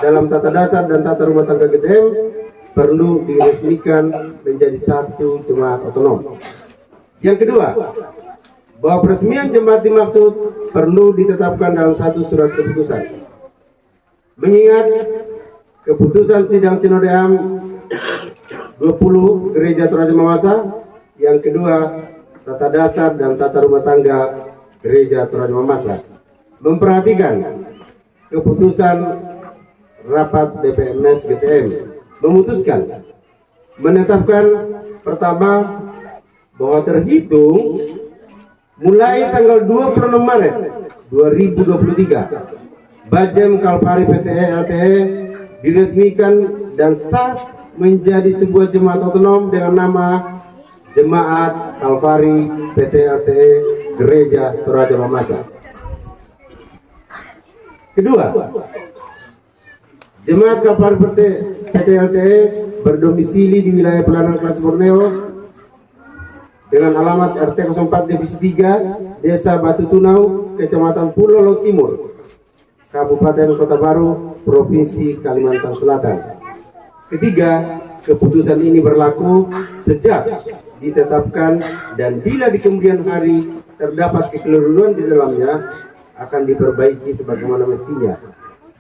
dalam tata dasar dan tata rumah tangga GTM perlu diresmikan menjadi satu jemaat otonom. Yang kedua, bahwa peresmian jemaat dimaksud perlu ditetapkan dalam satu surat keputusan. Mengingat keputusan sidang Sinode AM 20 Gereja Toraja Mamasa, yang kedua tata dasar dan tata rumah tangga Gereja Toraja Mamasa memperhatikan keputusan rapat BPMS GTM memutuskan menetapkan pertama bahwa terhitung mulai tanggal 26 Maret 2023 Bajem Kalvari PTE LTE diresmikan dan sah menjadi sebuah jemaat otonom dengan nama Jemaat Kalvari PT LTE Gereja Toraja Mamasa. Kedua, Jemaat Kalvari PT LTE berdomisili di wilayah Pelanan Klasis Borneo dengan alamat RT 04 Divisi 3 Desa Batu Tunau, Kecamatan Pulau Laut Timur, Kabupaten Kota Baru, Provinsi Kalimantan Selatan. Ketiga, keputusan ini berlaku sejak ditetapkan dan bila di kemudian hari terdapat kekeliruan di dalamnya akan diperbaiki sebagaimana mestinya.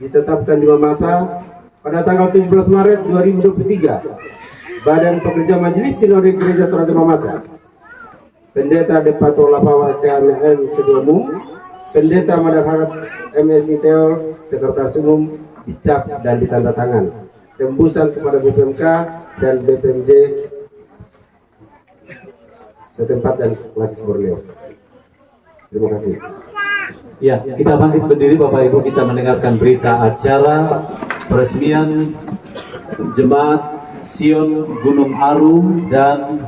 Ditetapkan di masa pada tanggal 17 Maret 2023, Badan Pekerja Majelis Sinode Gereja Toraja Mamasa, Pendeta Depato Lapau STMM Ketua Umum, Pendeta Madar Hakat MSI Teo Sekretaris Umum, dicap dan ditanda tangan. Tembusan kepada BPMK dan BPMJ setempat dan Klasis Borneo. Terima kasih. Ya, kita bangkit berdiri Bapak Ibu, kita mendengarkan berita acara peresmian Jemaat Sion Gunung Arum dan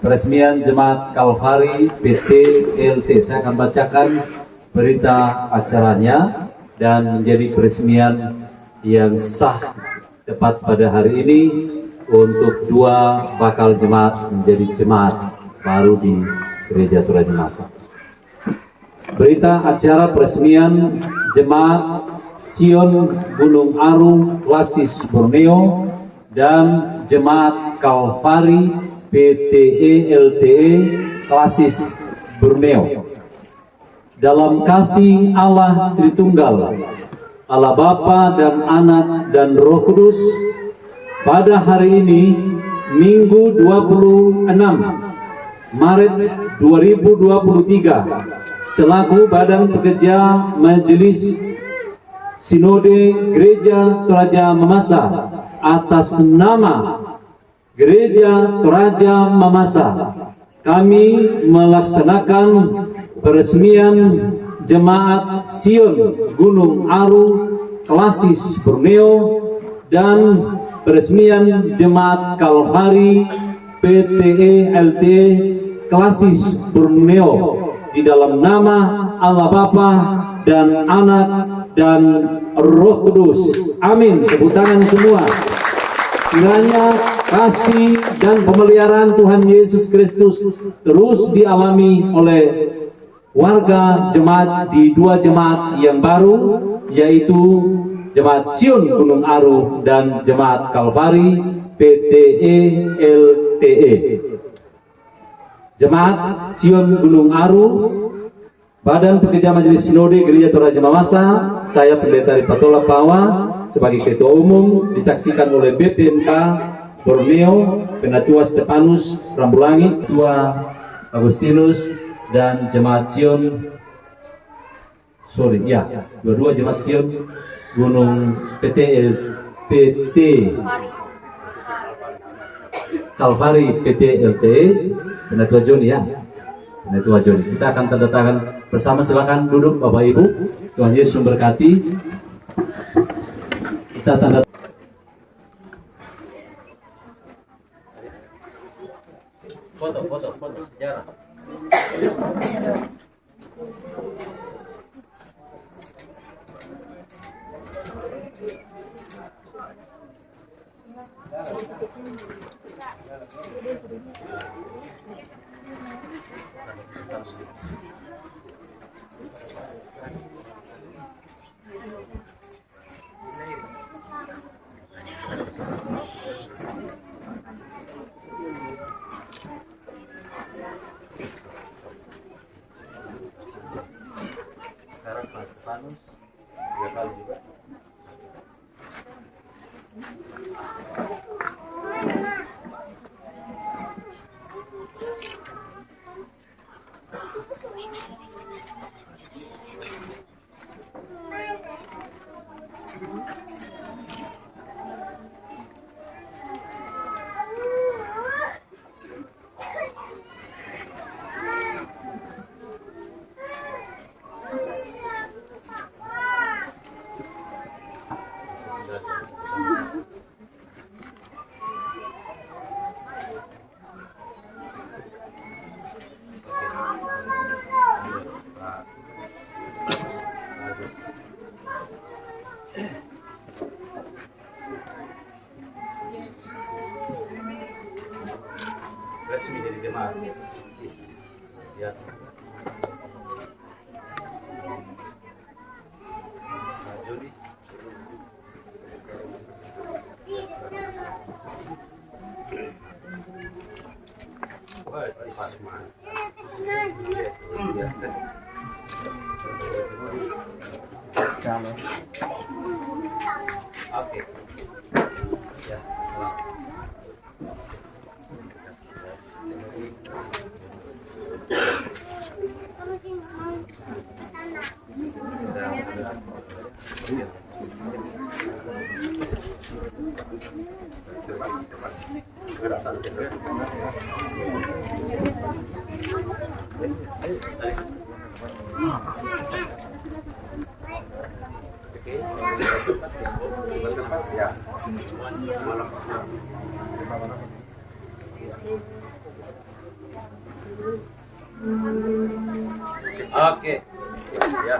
peresmian Jemaat Kalvari PT LT. Saya akan bacakan berita acaranya dan menjadi peresmian yang sah tepat pada hari ini untuk dua bakal jemaat menjadi jemaat baru di Gereja Toraja Mamasa. Berita acara peresmian Jemaat Sion Gunung Arum Klasis Borneo dan Jemaat Kalvari PTE LTE Klasis Borneo. Dalam kasih Allah Tritunggal, Allah Bapa dan Anak dan Roh Kudus, pada hari ini Minggu 26 Maret 2023 selaku Badan Pekerja Majelis Sinode Gereja Toraja Mamasa atas nama Gereja Toraja Mamasa kami melaksanakan peresmian Jemaat Sion Gunung Aru Klasis Borneo dan peresmian Jemaat Kalvari PTE LTE Klasis Borneo di dalam nama Allah Bapa dan Anak dan Roh Kudus. Amin. Tepuk tangan semua. Kiranya kasih dan pemeliharaan Tuhan Yesus Kristus terus dialami oleh warga jemaat di dua jemaat yang baru, yaitu Jemaat Sion Gunung Aru dan Jemaat Kalvari PTE LTE. Jemaat Sion Gunung Aru, Badan Pekerja Majelis Sinode Gereja Toraja Mamasa, saya Pendeta Ripatola Pawa sebagai Ketua Umum, disaksikan oleh BPMK Borneo, Penatua Stefanus Rambulangi, Ketua Agustinus, dan Jemaat Sion, dua-dua Jemaat Sion Gunung PT Kalvari PT LTE, Penatua Joni ya. Penatua Joni. Kita akan tanda tangan bersama, silakan duduk Bapak Ibu. Tuhan Yesus memberkati. Kita tanda foto sejarah. Sekarang Pak Stefanus 3 kali juga. Resmi jadi jemaat. Ya. Joni. Oke. Ya. Oke. Ya.